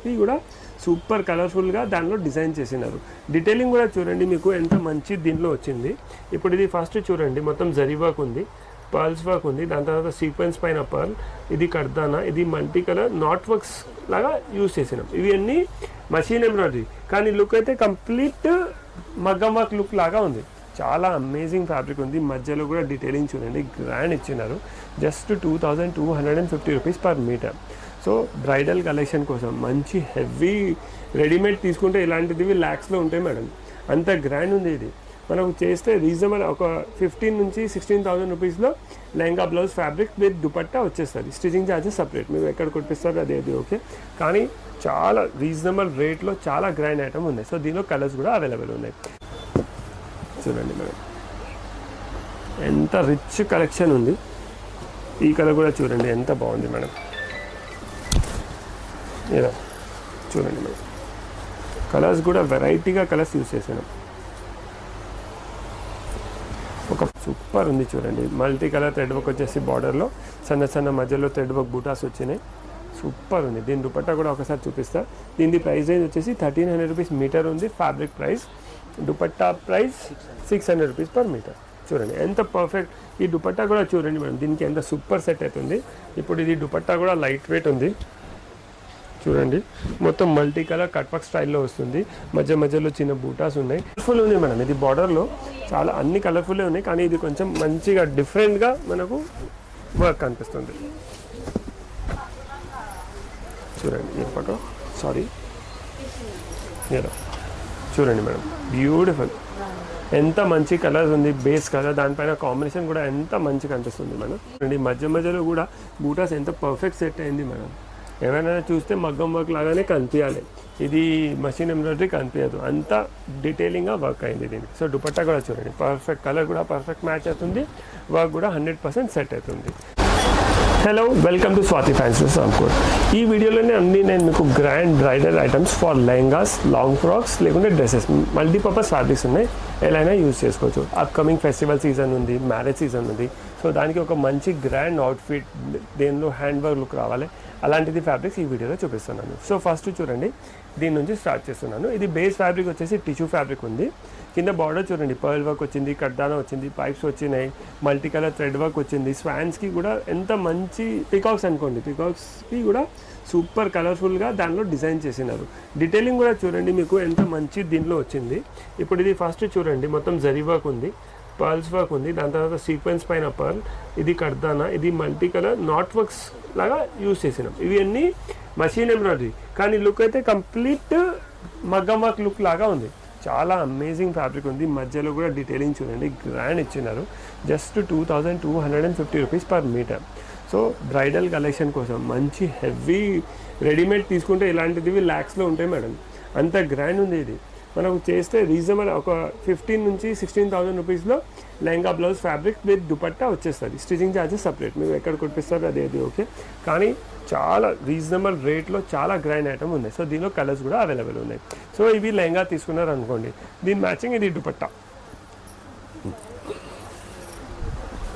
కి కూడా సూపర్ కలర్ఫుల్గా దానిలో డిజైన్ చేసినారు. డీటెయిలింగ్ కూడా చూడండి మీకు ఎంత మంచి దీనిలో వచ్చింది. ఇప్పుడు ఇది ఫస్ట్ చూడండి మొత్తం జరీ వర్క్ ఉంది, పర్ల్స్ వర్క్ ఉంది, దాని తర్వాత సీక్వెన్స్ పైన పర్ల్, ఇది కర్దానా, ఇది మల్టీ కలర్ నాట్ వర్క్స్ లాగా యూజ్ చేసినాం. ఇవి అన్నీ మషీన్ ఎంబ్రాయిడరీ కానీ లుక్ అయితే కంప్లీట్ మగ్గం వర్క్ లుక్ లాగా ఉంది. చాలా అమేజింగ్ ఫ్యాబ్రిక్ ఉంది. మధ్యలో కూడా డీటెయిలింగ్ చూడండి గ్రాండ్ ఇచ్చినారు. Just 2250 rupees per metre. So bridal collection కోసం మంచి హెవీ రెడీమేడ్ తీసుకుంటే ఇలాంటివి ల్యాక్స్లో ఉంటాయి మేడం, అంత గ్రాండ్ ఉంది ఇది. మనకు చేస్తే రీజనబుల్ ఒక 15 నుంచి 16,000 రూపీస్లో lehenga blouse fabric with dupatta వచ్చేస్తుంది. స్టిచింగ్ ఛార్జెస్ సపరేట్, మీరు ఎక్కడ కొట్టిస్తారు అదేది ఓకే, కానీ చాలా రీజనబుల్ రేట్లో చాలా గ్రాండ్ ఐటమ్ ఉన్నాయి. సో దీనిలో కలర్స్ కూడా అవైలబుల్ ఉన్నాయి. చూడండి మేడం ఎంత రిచ్ కలెక్షన్ ఉంది. ఈ కలర్ కూడా చూడండి ఎంత బాగుంది మేడం. ఇలా చూడండి మేడం, కలర్స్ కూడా వెరైటీగా కలర్స్ యూజ్ చేసాను. ఒక సూపర్ ఉంది చూడండి, మల్టీ కలర్ థ్రెడ్ వర్క్ వచ్చేసి బార్డర్లో సన్న సన్న మధ్యలో థ్రెడ్ వర్క్ బూటాస్ వచ్చినాయి. సూపర్ ఉంది. దీని దుపట్టా కూడా ఒకసారి చూపిస్తా. దీని ప్రైస్ రేంజ్ వచ్చేసి 1300 రూపీస్ మీటర్ ఉంది fabric price. Dupatta price 600 rupees per metre. చూడండి ఎంత పర్ఫెక్ట్. ఈ దుపట్టా కూడా చూడండి మేడం, దీనికి ఎంత సూపర్ సెట్ అవుతుంది. ఇప్పుడు ఇది దుపట్టా కూడా లైట్ వెయిట్ ఉంది చూడండి, మొత్తం మల్టీ కలర్ కట్ వర్క్ స్టైల్లో వస్తుంది. మధ్యలో చిన్న బూటాస్ ఉన్నాయి. కలర్ఫుల్ ఉంది మేడం, ఇది బార్డర్లో చాలా అన్ని కలర్ఫుల్లే ఉన్నాయి, కానీ ఇది కొంచెం మంచిగా డిఫరెంట్గా మనకు వర్క్ అనిపిస్తుంది. చూడండి ఈ పక్క సారీ చూడండి మేడం, బ్యూటిఫుల్. ఎంత మంచి కలర్స్ ఉంది, బేస్ కలర్, దానిపైన కాంబినేషన్ కూడా ఎంత మంచిగా అనిపిస్తుంది మేడం. చూడండి మధ్యలో కూడా బూటాస్ ఎంత పర్ఫెక్ట్ సెట్ అయింది మేడం. ఎవరైనా చూస్తే మగ్గం వర్క్ లాగానే కనిపించాలి, ఇది మషిన్ ఎంబ్రాయిడరీ కనిపించదు, అంత డీటెయిలింగ్గా వర్క్ అయింది దీనికి. సో దుపట్టా కూడా చూడండి పర్ఫెక్ట్, కలర్ కూడా పర్ఫెక్ట్ మ్యాచ్ అవుతుంది, వర్క్ కూడా 100% సెట్ అవుతుంది. Hello, welcome to Swathi fancy Ramkot. ఈ వీడియోలోనే అన్ని నేను మీకు grand bridal items for lehengas, long frocks లేకుంటే డ్రెస్సెస్, మల్టీపర్పస్ ఫ్యాబ్రిక్స్ ఉన్నాయి, ఎలా అయినా యూజ్ చేసుకోవచ్చు. అప్కమింగ్ ఫెస్టివల్ సీజన్ ఉంది, మ్యారేజ్ సీజన్ ఉంది, సో దానికి ఒక మంచి గ్రాండ్ అవుట్ఫిట్, దేనిలో హ్యాండ్ వర్క్ లుక్ రావాలి, అలాంటిది ఫ్యాబ్రిక్స్ ఈ వీడియోలో చూపిస్తున్నాను. సో ఫస్ట్ చూడండి, దీని నుంచి స్టార్ట్ చేస్తున్నాను. ఇది బేస్ ఫ్యాబ్రిక్ వచ్చేసి టిష్యూ ఫ్యాబ్రిక్ ఉంది. కింద బార్డర్ చూడండి పర్ల్ వర్క్ వచ్చింది, కడ్దానా వచ్చింది, పైప్స్ వచ్చినాయి, మల్టీ కలర్ థ్రెడ్ వర్క్ వచ్చింది. స్వాన్స్కి కూడా ఎంత మంచి పికాక్స్ అనుకోండి, పికాక్స్కి కూడా సూపర్ కలర్ఫుల్గా దానిలో డిజైన్ చేసినారు. డీటెయిలింగ్ కూడా చూడండి మీకు ఎంత మంచి దీనిలో వచ్చింది. ఇప్పుడు ఇది ఫస్ట్ చూడండి మొత్తం జరీ వర్క్ ఉంది, పర్ల్స్ వర్క్ ఉంది, దాని తర్వాత సీక్వెన్స్ పైన పర్ల్, ఇది కర్దానా, ఇది మల్టీ కలర్ నాట్ వర్క్స్ లాగా యూజ్ చేసినాం. ఇవి అన్నీ మషీన్ ఎంబ్రాయిడరీ కానీ లుక్ అయితే కంప్లీట్ మగ్గం వర్క్ లుక్ లాగా ఉంది. చాలా అమేజింగ్ ఫ్యాబ్రిక్ ఉంది. మధ్యలో కూడా డీటెయిలింగ్ చూడండి గ్రాండ్ ఇచ్చినారు. Just 2250 rupees per metre. So bridal collection కోసం మంచి హెవీ రెడీమేడ్ తీసుకుంటే ఇలాంటివి ల్యాక్స్లో ఉంటాయి మేడం, అంత గ్రాండ్ ఉంది ఇది. మనకు చేస్తే రీజనబుల్ ఒక 15 నుంచి 16,000 రూపీస్లో lehenga blouse fabric with dupatta వచ్చేస్తుంది. స్టిచింగ్ ఛార్జెస్ సపరేట్, మీరు ఎక్కడ కొట్టిస్తారు అదేది ఓకే, కానీ చాలా రీజనబుల్ రేట్లో చాలా గ్రాండ్ ఐటమ్ ఉన్నాయి. సో దీనిలో కలర్స్ కూడా అవైలబుల్ ఉన్నాయి. సో ఇవి లెహంగా తీసుకున్నారు అనుకోండి, దీని మ్యాచింగ్ ఇది దుపట్టా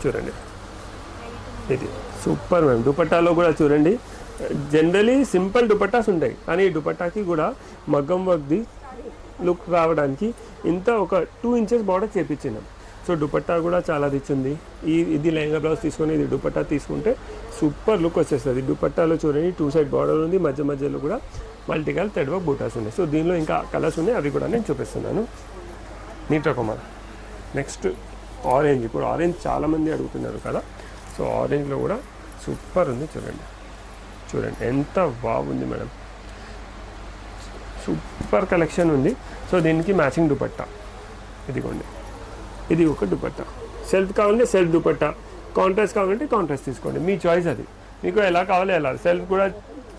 చూడండి, ఇది సూపర్ మ్యామ్. దుపట్టాలో కూడా చూడండి, జనరలీ సింపుల్ దుపట్టాస్ ఉంటాయి, కానీ ఈ దుపట్టాకి కూడా మగ్గం వర్క్ది లుక్ రావడానికి ఇంత ఒక 2 ఇంచెస్ బార్డర్ చేపించినాం. సో దుపట్టా కూడా చాలా రిచ్ ఉంది. ఇది లెహంగా బ్లౌజ్ తీసుకొని ఇది దుపట్టా తీసుకుంటే సూపర్ లుక్ వచ్చేస్తుంది. దుపట్టాలో చూడండి 2 సైడ్ బార్డర్ ఉంది, మధ్యలో కూడా multi colour thread work buttas ఉన్నాయి. సో దీనిలో ఇంకా కలర్స్ ఉన్నాయి, అవి కూడా నేను చూపిస్తున్నాను. నీట్ కుమార్. Next orange. ఇప్పుడు ఆరెంజ్ చాలామంది అడుగుతున్నారు కదా, సో ఆరెంజ్లో కూడా సూపర్ ఉంది చూడండి ఎంత బాగుంది మేడం, సూపర్ కలెక్షన్ ఉంది. సో దీనికి మ్యాచింగ్ దుపట్టా ఇదిగోండి, ఇది ఒక దుపట్టా. సెల్ఫ్ కావాలంటే సెల్ఫ్ దుపట్టా, కాంట్రాస్ట్ కావాలంటే కాంట్రాస్ట్ తీసుకోండి, మీ చాయిస్ అది, మీకు ఎలా కావాలి ఎలా. సెల్ఫ్ కూడా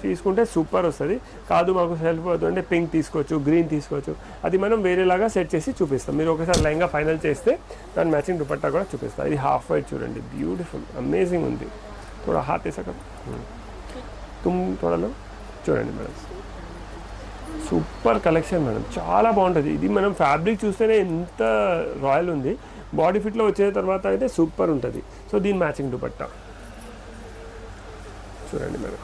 తీసుకుంటే సూపర్ వస్తుంది, కాదు మాకు సెల్ఫ్ అవుతుందంటే పింక్ తీసుకోవచ్చు, గ్రీన్ తీసుకోవచ్చు, అది మనం వేరేలాగా సెట్ చేసి చూపిస్తాం. మీరు ఒకసారి లెహంగా ఫైనల్ చేస్తే దాని మ్యాచింగ్ దుపట్టా కూడా చూపిస్తాం. ఇది హాఫ్ వైట్ చూడండి, బ్యూటిఫుల్ అమేజింగ్ ఉంది. थोड़ा हाथ ऐसा कर, तुम थोड़ा लो చూడండి మేడం, సూపర్ కలెక్షన్ మేడం, చాలా బాగుంటుంది. ఇది మనం ఫ్యాబ్రిక్ చూస్తేనే ఎంత రాయల్ ఉంది, బాడీ ఫిట్లో వచ్చిన తర్వాత అయితే సూపర్ ఉంటుంది. సో దీని మ్యాచింగ్ దుపట్టా చూడండి మేడం,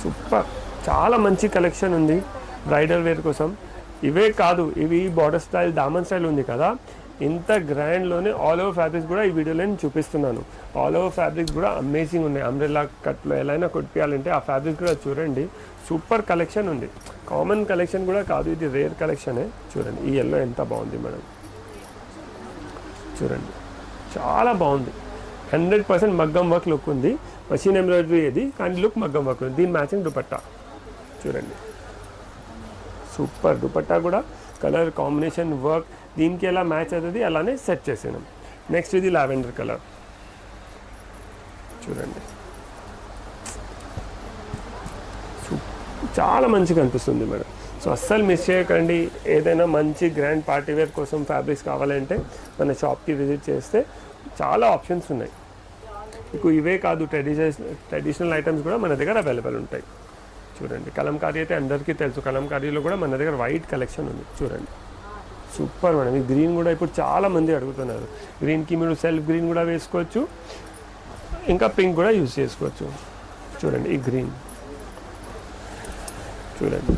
సూపర్, చాలా మంచి కలెక్షన్ ఉంది బ్రైడల్ వేర్ కోసం. ఇవే కాదు, ఇవి బార్డర్ స్టైల్ దామన్ స్టైల్ ఉంది కదా, ఇంత గ్రాండ్లోనే ఆల్ ఓవర్ ఫ్యాబ్రిక్స్ కూడా ఈ వీడియోలో నేను చూపిస్తున్నాను. ఆల్ ఓవర్ ఫ్యాబ్రిక్స్ కూడా అమేజింగ్ ఉన్నాయి. అంబ్రెల్లా కట్లో ఎలా అయినా కొట్టియాలంటే ఆ ఫ్యాబ్రిక్ కూడా చూడండి, సూపర్ కలెక్షన్ ఉంది. కామన్ కలెక్షన్ కూడా కాదు, ఇది రేర్ కలెక్షనే. చూడండి ఈ ఎల్లో ఎంత బాగుంది మేడం, చూడండి చాలా బాగుంది. 100% మగ్గం వర్క్ లుక్ ఉంది. మషిన్ ఎంబ్రాయిడరీ ఇది కానీ లుక్ మగ్గం వర్క్ ఉంది. దీని మ్యాచింగ్ దుపట్టా చూడండి, సూపర్ దుపట్టా కూడా కలర్ కాంబినేషన్ వర్క్ దీనికి ఎలా మ్యాచ్ అవుతుంది అలానే సెట్ చేసాను. నెక్స్ట్ ఇది లావెండర్ కలర్ చూడండి, చాలా మంచిగా అనిపిస్తుంది మేడం. సో అస్సలు మిస్ చేయకండి. ఏదైనా మంచి గ్రాండ్ పార్టీ వేర్ కోసం ఫ్యాబ్రిక్స్ కావాలంటే మన షాప్కి విజిట్ చేస్తే చాలా ఆప్షన్స్ ఉన్నాయి మీకు. ఇవే కాదు, ట్రెడిషనల్ ఐటమ్స్ కూడా మన దగ్గర అవైలబుల్ ఉంటాయి. చూడండి కలంకారీ అయితే అందరికీ తెలుసు, కలంకారీలో కూడా మన దగ్గర వైట్ కలెక్షన్ ఉంది. చూడండి సూపర్ మేడం. ఈ గ్రీన్ కూడా ఇప్పుడు చాలా మంది అడుగుతున్నారు. గ్రీన్కి మీరు సెల్ఫ్ గ్రీన్ కూడా వేసుకోవచ్చు, ఇంకా పింక్ కూడా యూజ్ చేసుకోవచ్చు. చూడండి ఈ గ్రీన్ చూడండి,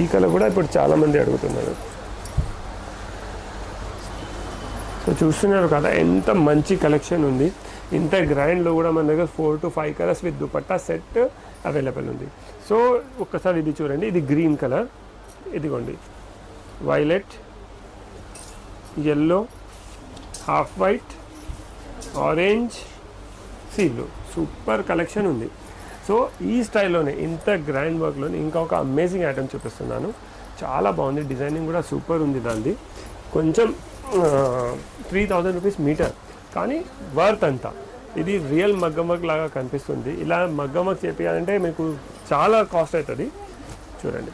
ఈ కలర్ కూడా ఇప్పుడు చాలామంది అడుగుతున్నారు. సో చూస్తున్నారు కదా ఎంత మంచి కలెక్షన్ ఉంది. ఇంత గ్రాండ్లో కూడా మన దగ్గర 4 to 5 colours with dupatta set available ఉంది. సో ఒక్కసారి ఇది చూడండి, ఇది గ్రీన్ కలర్, ఇదిగోండి violet, yellow, half white, orange, sea blue, super collection ఉంది. సో ఈ స్టైల్లోనే ఇంత గ్రాండ్ వర్క్లోనే ఇంకా ఒక అమేజింగ్ ఐటమ్ చూపిస్తున్నాను. చాలా బాగుంది, డిజైనింగ్ కూడా సూపర్ ఉంది. దాన్ని కొంచెం 3000 రూపీస్ మీటర్ కానీ వర్త్ అంతా. ఇది రియల్ మగ్గం వర్క్ లాగా కనిపిస్తుంది. ఇలా మగ్గం వర్క్ చేయాలంటే మీకు చాలా కాస్ట్ అవుతుంది. చూడండి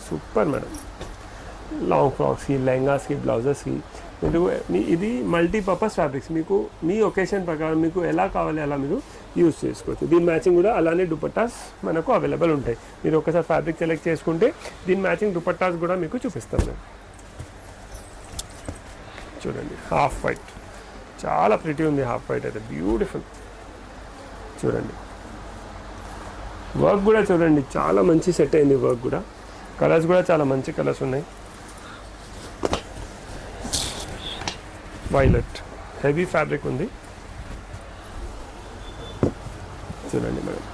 సూపర్ మేడం. లాంగ్ ఫ్రాక్స్కి, లెహంగాస్కి, బ్లౌజెస్కి మీరు ఇది మల్టీపర్పస్ ఫ్యాబ్రిక్స్. మీకు మీ ఒకేషన్ ప్రకారం మీకు ఎలా కావాలి అలా మీరు యూజ్ చేసుకోవచ్చు. దీని మ్యాచింగ్ కూడా అలానే దుపట్టాస్ మనకు అవైలబుల్ ఉంటాయి. మీరు ఒకసారి ఫ్యాబ్రిక్ సెలెక్ట్ చేసుకుంటే దీని మ్యాచింగ్ దుపట్టాస్ కూడా మీకు చూపిస్తాను. చూడండి హాఫ్ వైట్, చాలా ప్రిటీ ఉంది. హాఫ్ వైట్ అయితే బ్యూటిఫుల్. చూడండి వర్క్ కూడా చూడండి, చాలా మంచి సెట్ అయింది వర్క్ కూడా. కలర్స్ కూడా చాలా మంచి కలర్స్ ఉన్నాయి. వైలెట్ హెవీ ఫ్యాబ్రిక్ ఉంది. చూడండి మేడం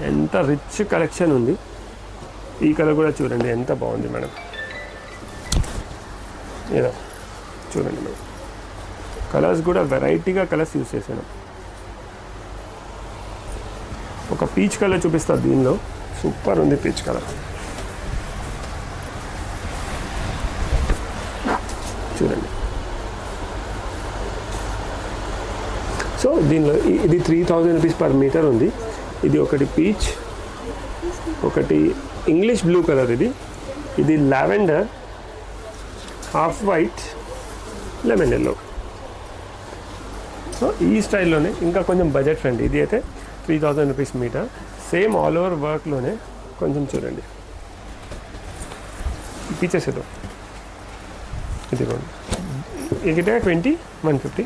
ఎంత రిచ్ కలెక్షన్ ఉంది. ఈ కలర్ కూడా చూడండి ఎంత బాగుంది మేడం. ఏదో చూడండి మేడం, కలర్స్ కూడా వెరైటీగా కలర్స్ యూజ్ చేశాను. ఒక పీచ్ కలర్ చూపిస్తా దీనిలో, సూపర్ ఉంది పీచ్ కలర్. చూడండి సో దీనిలో ఇది 3000 రూపీస్ పర్ మీటర్ ఉంది. ఇది ఒకటి పీచ్, ఒకటి ఇంగ్లీష్ బ్లూ కలర్, ఇది lavender, half white, lemon yellow. So ఈ స్టైల్లోనే ఇంకా కొంచెం బడ్జెట్ ఫ్రెండ్. ఇది అయితే 3000 rupees metre, same all over వర్క్లోనే. కొంచెం చూడండి పీచెస్ ఏదో ఇదిగోండి, ఇది 20-150.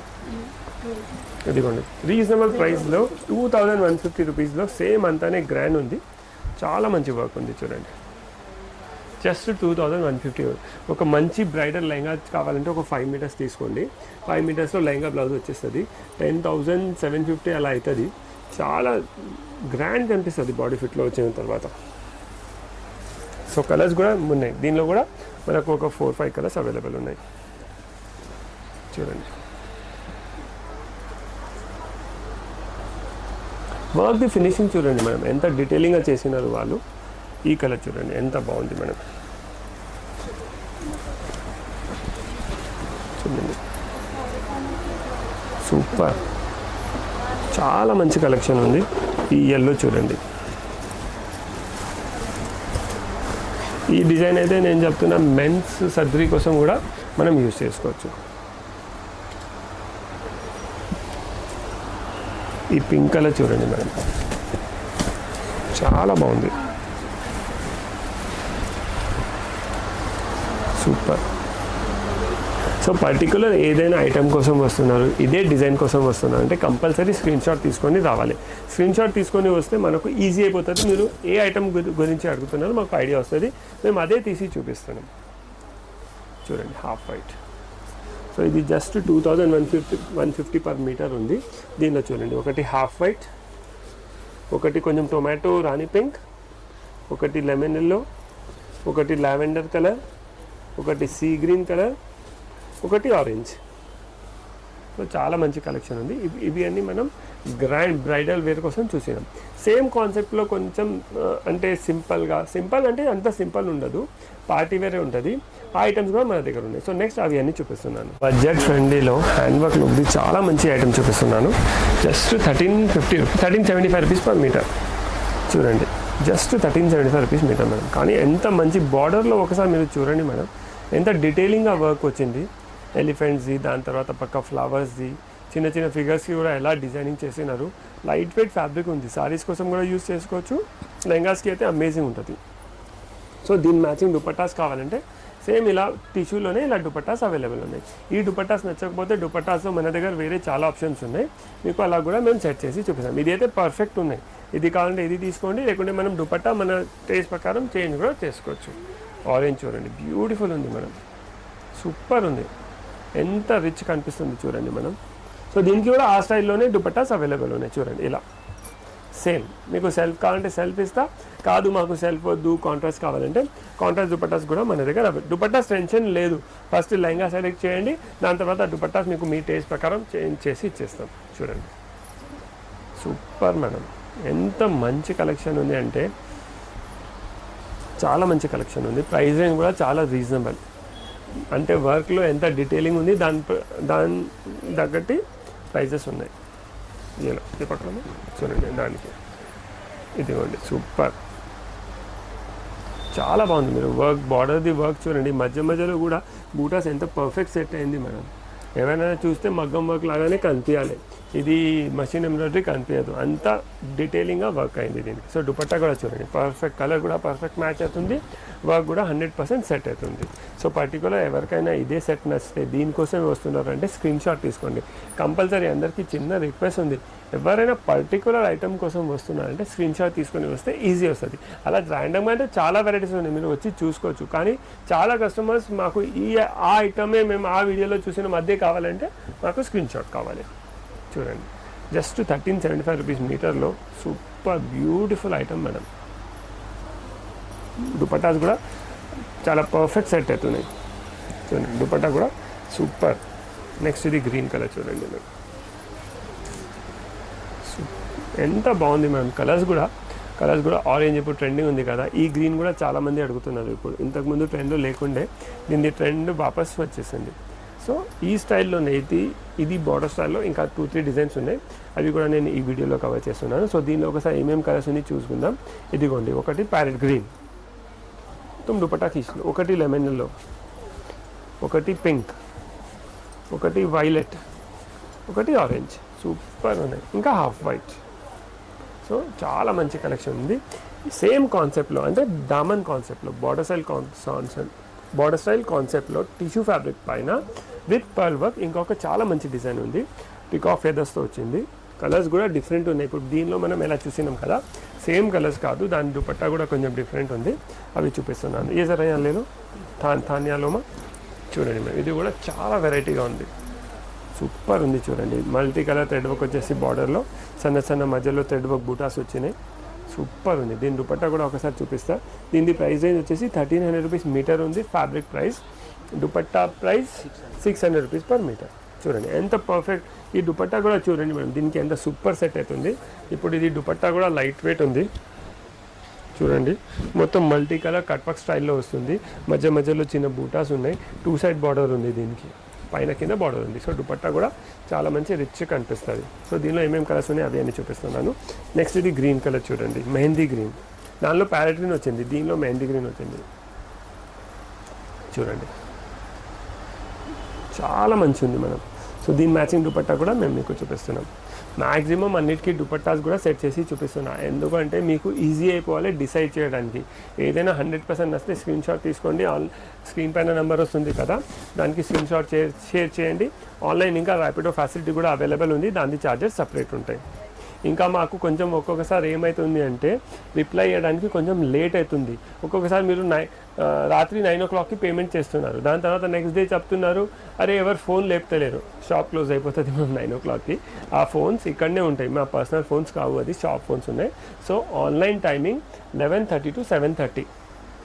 ఇదిగోండి రీజనబుల్ ప్రైస్లో 2150 రూపీస్లో సేమ్ అంతానే గ్రాండ్ ఉంది. చాలా మంచి వర్క్ ఉంది. చూడండి జస్ట్ 2150. ఒక మంచి బ్రైడల్ లెహంగా కావాలంటే ఒక 5 మీటర్స్ తీసుకోండి. 5 మీటర్స్లో లెహంగా బ్లౌజ్ వచ్చేస్తుంది. 10,750 అలా అవుతుంది. చాలా గ్రాండ్ కనిపిస్తుంది బాడీ ఫిట్లో వచ్చిన తర్వాత. సో కలర్స్ కూడా ఉన్నాయి. దీనిలో కూడా మనకు ఒక 4-5 కలర్స్ అవైలబుల్ ఉన్నాయి. చూడండి వర్క్ది ఫినిషింగ్ చూడండి మేడం, ఎంత డీటెయిలింగ్గా చేసినారు వాళ్ళు. ఈ కలర్ చూడండి ఎంత బాగుంది మేడం. చూడండి సూపర్, చాలా మంచి కలెక్షన్ ఉంది. ఈ ఎల్లో చూడండి, ఈ డిజైన్ అయితే నేను చెప్తున్నా మెన్స్ సర్జరీ కోసం కూడా మనం యూజ్ చేసుకోవచ్చు. ఈ పింక్ కలర్ చూడండి మేడం, చాలా బాగుంది, సూపర్. సో పర్టికులర్ ఏదైనా ఐటమ్ కోసం వస్తున్నారు, ఇదే డిజైన్ కోసం వస్తున్నారు అంటే కంపల్సరీ స్క్రీన్ షాట్ తీసుకొని రావాలి. స్క్రీన్ షాట్ తీసుకొని వస్తే మనకు ఈజీ అయిపోతుంది. మీరు ఏ ఐటమ్ గురించి అడుగుతున్నారో మాకు ఐడియా వస్తుంది, మేము అదే తీసి చూపిస్తున్నాం. చూడండి హాఫ్ వైట్. సో ఇది జస్ట్ 2150 పర్ మీటర్ ఉంది. దీనిలో చూడండి ఒకటి హాఫ్ వైట్, ఒకటి కొంచెం టొమాటో రాణి పింక్, ఒకటి లెమన్ ఎల్లో, ఒకటి లావెండర్ కలర్, ఒకటి సీ గ్రీన్ కలర్, ఒకటి ఆరెంజ్. సో చాలా మంచి కలెక్షన్ ఉంది. ఇవి అన్నీ మనం గ్రాండ్ బ్రైడల్ వేర్ కోసం చూసినాం. సేమ్ కాన్సెప్ట్లో కొంచెం అంటే సింపుల్ అంటే అంత సింపుల్ ఉండదు, పార్టీ వేరే ఉంటుంది. ఆ ఐటమ్స్ కూడా మన దగ్గర ఉన్నాయి. సో నెక్స్ట్ అవి అన్నీ చూపిస్తున్నాను. బడ్జెట్ ఫ్రెండ్లీలో హ్యాండ్ వర్క్ లుక్ది చాలా మంచి ఐటమ్ చూపిస్తున్నాను. Just 1375 rupees per metre. చూడండి జస్ట్ 1375 రూపీస్ మీటర్ మేడం. కానీ ఎంత మంచి బార్డర్లో ఒకసారి మీరు చూడండి మేడం, ఎంత డీటెయిలింగ్గా వర్క్ వచ్చింది. ఎలిఫెంట్స్ది, దాని తర్వాత పక్క ఫ్లవర్స్ది, చిన్న చిన్న ఫిగర్స్కి కూడా ఎలా డిజైనింగ్ చేసినారు. లైట్ వెయిట్ ఫ్యాబ్రిక్ ఉంది. సారీస్ కోసం కూడా యూస్ చేసుకోవచ్చు, లెహంగాస్కి అయితే అమేజింగ్ ఉంటుంది. సో దీని మ్యాచింగ్ దుపట్టాస్ కావాలంటే సేమ్ ఇలా టిష్యూలోనే ఇలా దుపట్టాస్ అవైలబుల్ ఉన్నాయి. ఈ దుపట్టాస్ నచ్చకపోతే దుపట్టాస్లో మన దగ్గర వేరే చాలా ఆప్షన్స్ ఉన్నాయి, మీకు అలా కూడా మేము సెట్ చేసి చూపిస్తాం. ఇది అయితే పర్ఫెక్ట్ ఉన్నాయి. ఇది కావాలంటే ఇది తీసుకోండి, లేకుంటే మనం దుపట్టా మన టేస్ట్ ప్రకారం చేంజ్ కూడా చేసుకోవచ్చు. ఆరెంజ్ చూడండి బ్యూటిఫుల్ ఉంది మేడం, సూపర్ ఉంది. ఎంత రిచ్ కనిపిస్తుంది చూడండి మనం. సో దీనికి కూడా ఆ స్టైల్లోనే దుపట్టాస్ అవైలబుల్ ఉన్నాయి. చూడండి ఇలా సేమ్. మీకు సెల్ఫ్ కావాలంటే సెల్ఫ్ ఇస్తా, కాదు మాకు సెల్ఫ్ వద్దు కాంట్రాస్ట్ కావాలంటే కాంట్రాస్ట్ దుపట్టాస్ కూడా మన దగ్గర దుపట్టాస్ టెన్షన్ లేదు. ఫస్ట్ లెహంగా సెలెక్ట్ చేయండి, దాని తర్వాత దుపట్టాస్ మీకు మీ టేస్ట్ ప్రకారం చేంజ్ చేసి ఇచ్చేస్తాం. చూడండి సూపర్ మేడం, ఎంత మంచి కలెక్షన్ ఉంది అంటే చాలా మంచి కలెక్షన్ ఉంది. ప్రైస్ రేంజ్ కూడా చాలా రీజనబుల్. అంటే వర్క్లో ఎంత డీటెయిలింగ్ ఉంది దాని తగ్గట్టి ప్రైజెస్ ఉన్నాయి. ఇలా ఈ పక్కన చూడండి, దానికి ఇదిగోండి సూపర్, చాలా బాగుంది. మీరు వర్క్ బార్డర్ది వర్క్ చూడండి, మధ్యలో కూడా బూటాస్ ఎంత పర్ఫెక్ట్ సెట్ అయింది మేడం. ఏమైనా చూస్తే మగ్గం వర్క్ లాగానే కనిపించాలి, ఇది మషిన్ ఎంబ్రాయిడరీ కనిపించదు, అంత డీటెయిలింగ్గా వర్క్ అయింది దీనికి. సో దుపట్టా కూడా చూడండి పర్ఫెక్ట్, కలర్ కూడా పర్ఫెక్ట్ మ్యాచ్ అవుతుంది, వర్క్ కూడా 100% సెట్ అవుతుంది. సో పర్టికులర్ ఎవరికైనా ఇదే సెట్ నచ్చితే దీనికోసమే వస్తున్నారంటే స్క్రీన్ షాట్ తీసుకోండి. కంపల్సరీ అందరికీ చిన్న రిక్వెస్ట్ ఉంది, ఎవరైనా పర్టికులర్ ఐటమ్ కోసం వస్తున్నారంటే స్క్రీన్ షాట్ తీసుకొని వస్తే ఈజీ వస్తుంది. అలా ర్యాండమ్గా అంటే చాలా వెరైటీస్ ఉన్నాయి, మీరు వచ్చి చూసుకోవచ్చు. కానీ చాలా కస్టమర్స్ మాకు ఆ ఐటమే మేము ఆ వీడియోలో చూసిన మధ్య కావాలంటే మాకు స్క్రీన్ షాట్ కావాలి. చూడండి జస్ట్ 1375 రూపీస్ మీటర్లో super beautiful item madam. Dupattas కూడా చాలా పర్ఫెక్ట్ సెట్ అవుతున్నాయి. చూడండి దుపట్టా కూడా సూపర్. నెక్స్ట్ ఇది గ్రీన్ కలర్ చూడండి మేడం, ఎంత బాగుంది మేడం. కలర్స్ కూడా ఆరెంజ్ ఇప్పుడు ట్రెండింగ్ ఉంది కదా, ఈ గ్రీన్ కూడా చాలామంది అడుగుతున్నారు. ఇప్పుడు ఇంతకుముందు ట్రెండ్ లేకుండే, దీని ట్రెండ్ వాపస్ వచ్చేసింది. సో ఈ స్టైల్లోనే ఇది బార్డర్ స్టైల్లో ఇంకా 2-3 డిజైన్స్ ఉన్నాయి, అవి కూడా నేను ఈ వీడియోలో కవర్ చేస్తున్నాను. సో దీనిలో ఒకసారి ఏమేమి కలర్స్ ఉన్నాయి చూసుకుందాం. ఇదిగోండి ఒకటి ప్యారెట్ గ్రీన్, దుపట్టా తీసిన, ఒకటి లెమన్ ఎల్లో, ఒకటి పింక్, ఒకటి వైలెట్, ఒకటి ఆరెంజ్, సూపర్ ఉన్నాయి. ఇంకా హాఫ్ వైట్. సో చాలా మంచి కలెక్షన్ ఉంది. సేమ్ కాన్సెప్ట్లో అంటే దామన్ కాన్సెప్ట్లో బార్డర్ స్టైల్ కాన్సెప్ట్లో టిష్యూ ఫ్యాబ్రిక్ పైన విత్ పర్ల్ వర్క్ ఇంకొక చాలా మంచి డిజైన్ ఉంది. పికాక్ ఫెదర్స్తో వచ్చింది. కలర్స్ కూడా డిఫరెంట్ ఉన్నాయి. ఇప్పుడు దీనిలో మనం ఎలా చూసినాం కదా, సేమ్ కలర్స్ కాదు, దాని దుపట్టా కూడా కొంచెం డిఫరెంట్ ఉంది, అవి చూపిస్తున్నాను. ఏ సరైన లేదు థాన్యాలోమా చూడండి మేడం, ఇది కూడా చాలా వెరైటీగా ఉంది, సూపర్ ఉంది. చూడండి మల్టీ కలర్ థ్రెడ్ వర్క్ వచ్చేసి బార్డర్లో సన్న మధ్యలో థ్రెడ్ వర్క్ బూటాస్ వచ్చినాయి, సూపర్ ఉంది. దీని దుపట్టా కూడా ఒకసారి చూపిస్తా. దీని ప్రైస్ రేంజ్ వచ్చేసి 1300 రూపీస్ మీటర్ ఉంది fabric price. Dupatta price 600 rupees per metre. చూడండి ఎంత పర్ఫెక్ట్. ఈ దుపట్టా కూడా చూడండి మేడం, దీనికి ఎంత సూపర్ సెట్ అవుతుంది. ఇప్పుడు ఇది దుపట్టా కూడా లైట్ వెయిట్ ఉంది. చూడండి మొత్తం మల్టీ కలర్ కట్ వర్క్ స్టైల్లో వస్తుంది, మధ్యలో చిన్న బూటాస్ ఉన్నాయి, 2 సైడ్ బార్డర్ ఉంది, దీనికి పైన కింద బార్డర్ ఉంది. సో దుపట్టా కూడా చాలా మంచి రిచ్ కనిపిస్తుంది. సో దీనిలో ఏమేమి కలర్స్ ఉన్నాయి అవి అన్నీ చూపిస్తున్నాను. నెక్స్ట్ ఇది గ్రీన్ కలర్ చూడండి, మెహందీ గ్రీన్, దానిలో ప్యారెట్ గ్రీన్ వచ్చింది, దీనిలో మెహందీ గ్రీన్ వచ్చింది. చూడండి చాలా మంచి ఉంది మనం. సో దీని మ్యాచింగ్ దుపట్టా కూడా మేము మీకు చూపిస్తున్నాం. మ్యాక్సిమం అన్నిటికీ దుపట్టాస్ కూడా సెట్ చేసి చూపిస్తున్నా, ఎందుకంటే మీకు ఈజీ అయిపోవాలి డిసైడ్ చేయడానికి. ఏదైనా 100% నచ్చితే స్క్రీన్ షాట్ తీసుకోండి, స్క్రీన్ పైన నెంబర్ వస్తుంది కదా, దానికి స్క్రీన్ షాట్ షేర్ చేయండి. ఆన్లైన్ ఇంకా ర్యాపిడో ఫెసిలిటీ కూడా అవైలబుల్ ఉంది, దాని ఛార్జెస్ సపరేట్ ఉంటాయి. ఇంకా మాకు కొంచెం ఒక్కొక్కసారి ఏమవుతుంది అంటే రిప్లై చేయడానికి కొంచెం లేట్ అవుతుంది. ఒక్కొక్కసారి మీరు రాత్రి 9 o'clockకి పేమెంట్ చేస్తున్నారు, దాని తర్వాత నెక్స్ట్ డే చెప్తున్నారు అరే ఎవరు ఫోన్ లేపుతలేరు, షాప్ క్లోజ్ అయిపోతుంది మనం 9 o'clockకి. ఆ ఫోన్స్ ఇక్కడనే ఉంటాయి, మా పర్సనల్ ఫోన్స్ కావు, అది షాప్ ఫోన్స్ ఉన్నాయి. So online timing 11:30 to 7:30.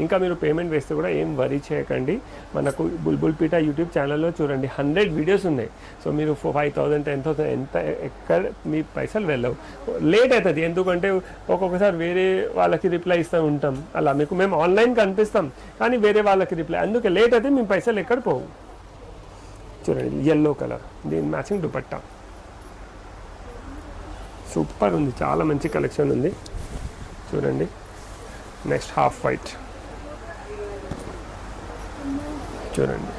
ఇంకా మీరు పేమెంట్ వేస్తే కూడా ఏం వరీ చేయకండి. మనకు బుల్బుల్ పీట యూట్యూబ్ ఛానల్లో చూడండి 100 వీడియోస్ ఉన్నాయి. సో మీరు 5,000 10,000 ఎంత ఎక్కడ మీ పైసలు వెళ్ళవు. లేట్ అవుతుంది ఎందుకంటే ఒక్కొక్కసారి వేరే వాళ్ళకి రిప్లై ఇస్తూ ఉంటాం, అలా మీకు మేము ఆన్లైన్ కనిపిస్తాం కానీ వేరే వాళ్ళకి రిప్లై, అందుకే లేట్ అయితే మీ పైసలు ఎక్కడ పోవు. చూడండి ఎల్లో కలర్, దీని మ్యాచింగ్ దుపట్టా సూపర్ ఉంది, చాలా మంచి కలెక్షన్ ఉంది. చూడండి నెక్స్ట్ హాఫ్ వైట్, చూడండి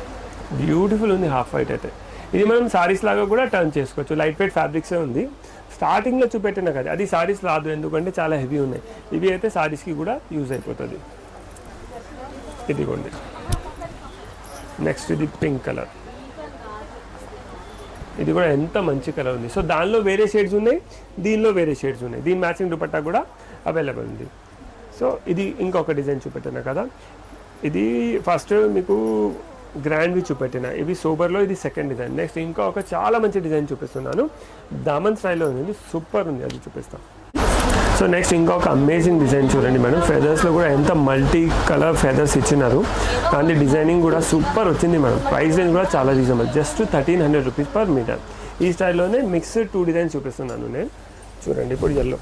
బ్యూటిఫుల్ ఉంది హాఫ్ వైట్ అయితే. ఇది మనం సారీస్ లాగా కూడా టర్న్ చేసుకోవచ్చు, లైట్ వెయిట్ ఫ్యాబ్రిక్సే ఉంది. స్టార్టింగ్లో చూపెట్టిన కదా అది సారీస్ రాదు, ఎందుకంటే చాలా హెవీ ఉన్నాయి. ఇవి అయితే సారీస్కి కూడా యూజ్ అయిపోతుంది. ఇదిగోండి నెక్స్ట్ ఇది పింక్ కలర్, ఇది కూడా ఎంత మంచి కలర్ ఉంది. సో దానిలో వేరే షేడ్స్ ఉన్నాయి, దీనిలో వేరే షేడ్స్ ఉన్నాయి, దీని మ్యాచింగ్ దుపట్టా కూడా అవైలబుల్ ఉంది. సో ఇది ఇంకొక డిజైన్ చూపెట్టిన కదా, ఇది ఫస్ట్ మీకు గ్రాండ్వి చూపెట్టిన, ఇవి సోబర్లో ఇది సెకండ్ డిజైన్. నెక్స్ట్ ఇంకా ఒక చాలా మంచి డిజైన్ చూపిస్తున్నాను, దామన్ స్టైల్లో ఉంది, సూపర్ ఉంది, అది చూపిస్తాను. సో నెక్స్ట్ ఇంకొక అమేజింగ్ డిజైన్ చూడండి మేడం, ఫెదర్స్లో కూడా ఎంత మల్టీ కలర్ ఫెదర్స్ ఇచ్చినారు, దాని డిజైనింగ్ కూడా సూపర్ వచ్చింది మేడం. ప్రైస్ రేంజ్ కూడా చాలా reasonable, just 1,300 rupees per meter. ఈ స్టైల్లోనే మిక్స్డ్ 2 డిజైన్స్ చూపిస్తున్నాను నేను. చూడండి ఇప్పుడు ఎల్లో,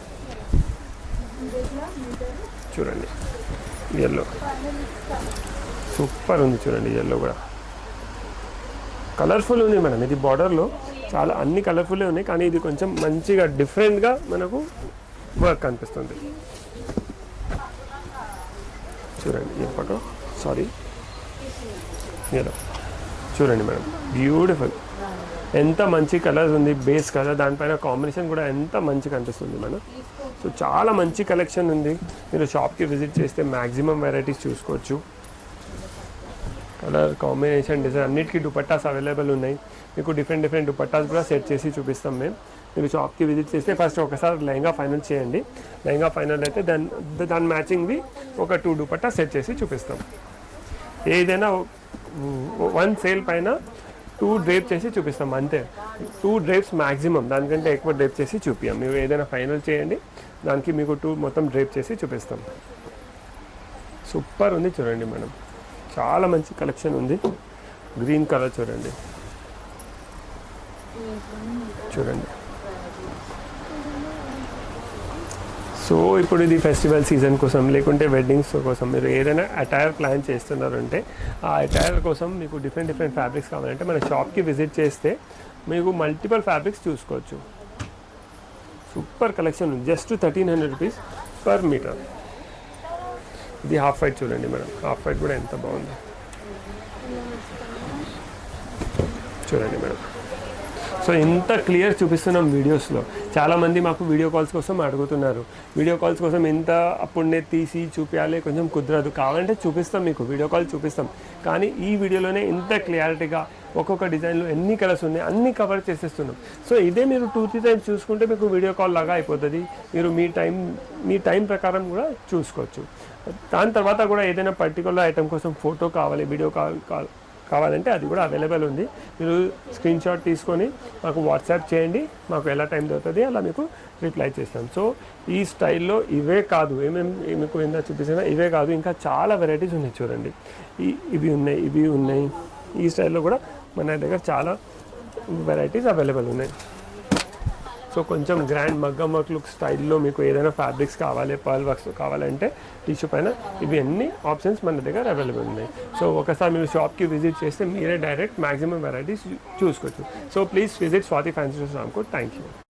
చూడండి ఎల్లో సూపర్ ఉంది, చూడండి ఎల్లో కూడా కలర్ఫుల్ ఉంది మేడం. ఇది బార్డర్లో చాలా అన్ని కలర్ఫుల్లే ఉన్నాయి, కానీ ఇది కొంచెం మంచిగా డిఫరెంట్గా మనకు వర్క్ అనిపిస్తుంది. చూడండి ఈ ఫోటో, సారీ ఎల్లో చూడండి మేడం, బ్యూటిఫుల్, ఎంత మంచి కలర్స్ ఉంది, బేస్ కలర్, దానిపైన కాంబినేషన్ కూడా ఎంత మంచిగా అనిపిస్తుంది మేడం. సో చాలా మంచి కలెక్షన్ ఉంది, మీరు షాప్కి విజిట్ చేస్తే మ్యాక్సిమం వెరైటీస్ చూసుకోవచ్చు. కలర్ కాంబినేషన్ డిజైన్ అన్నిటికీ దుపట్టాస్ అవైలబుల్ ఉన్నాయి. మీకు డిఫరెంట్ దుపట్టాస్ కూడా సెట్ చేసి చూపిస్తాం మేము. మీరు షాప్కి విజిట్ చేస్తే ఫస్ట్ ఒకసారి లెహంగా ఫైనల్ చేయండి, లెహంగా ఫైనల్ అయితే దాని మ్యాచింగ్వి ఒక 2 దుపట్టా సెట్ చేసి చూపిస్తాం. ఏదైనా 1 సేల్ పైన 2 డ్రేప్ చేసి చూపిస్తాం అంతే, 2 డ్రేప్స్ మ్యాక్సిమం, దానికంటే ఎక్కువ డ్రేప్ చేసి చూపించాం. మీరు ఏదైనా ఫైనల్ చేయండి, దానికి మీకు 2 మొత్తం డ్రేప్ చేసి చూపిస్తాం. సూపర్ ఉంది, చూడండి మేడం, చాలా మంచి కలెక్షన్ ఉంది. గ్రీన్ కలర్ చూడండి, చూడండి. సో ఇప్పుడు ఇది ఫెస్టివల్ సీజన్ కోసం లేకుంటే వెడ్డింగ్స్ కోసం మీరు ఏదైనా అటైర్ ప్లాన్ చేస్తున్నారంటే ఆ అటైర్ కోసం మీకు డిఫరెంట్ ఫ్యాబ్రిక్స్ కావాలంటే మన షాప్కి విజిట్ చేస్తే మీకు మల్టిపుల్ ఫ్యాబ్రిక్స్ చూసుకోవచ్చు. సూపర్ కలెక్షన్ ఉంది, జస్ట్ 1,300 rupees per meter. ఇది హాఫ్ వైట్ చూడండి మేడం, హాఫ్ వైట్ కూడా ఎంత బాగుంది చూడండి మేడం. సో ఇంత క్లియర్ చూపిస్తున్నాం వీడియోస్లో. చాలామంది మాకు వీడియో కాల్స్ కోసం అడుగుతున్నారు, వీడియో కాల్స్ కోసం ఎంత అప్పుడే తీసి చూపించాలి, కొంచెం కుదరదు, కావాలంటే చూపిస్తాం, మీకు వీడియో కాల్ చూపిస్తాం. కానీ ఈ వీడియోలోనే ఇంత క్లియారిటీగా ఒక్కొక్క డిజైన్లో ఎన్ని కలర్స్ ఉన్నాయి అన్నీ కవర్ చేసేస్తున్నాం. సో ఇదే మీరు 2-3 times చూసుకుంటే మీకు వీడియో కాల్ లాగా అయిపోతుంది, మీరు మీ టైం ప్రకారం కూడా చూసుకోవచ్చు. దాని తర్వాత కూడా ఏదైనా పర్టికులర్ ఐటమ్ కోసం ఫోటో కావాలి, వీడియో కాల్ కావాలంటే అది కూడా అవైలబుల్ ఉంది. మీరు స్క్రీన్ షాట్ తీసుకొని మాకు వాట్సాప్ చేయండి, మాకు ఎలా టైం దొరుకుతుంది అలా మీకు రిప్లై చేస్తాం. సో ఈ స్టైల్లో ఇవే కాదు, మీకు ఎంత చూపిస్తున్నా ఇవే కాదు, ఇంకా చాలా వెరైటీస్ ఉన్నాయి చూడండి. ఇవి ఉన్నాయి, ఈ స్టైల్లో కూడా మన దగ్గర చాలా వెరైటీస్ అవైలబుల్ ఉన్నాయి. సో కొంచెం గ్రాండ్ మగ్గం వర్క్ లుక్ స్టైల్లో మీకు ఏదైనా ఫ్యాబ్రిక్స్ కావాలి, పర్ల్ వర్క్స్ కావాలంటే టిష్యూ పైన ఇవి అన్ని ఆప్షన్స్ మన దగ్గర అవైలబుల్ ఉన్నాయి. సో ఒకసారి మీరు షాప్కి విజిట్ చేస్తే మీరే డైరెక్ట్ మ్యాక్సిమం వెరైటీస్ చూసుకోవచ్చు. So please visit Swathi fancy stores Ramkot. Thank you.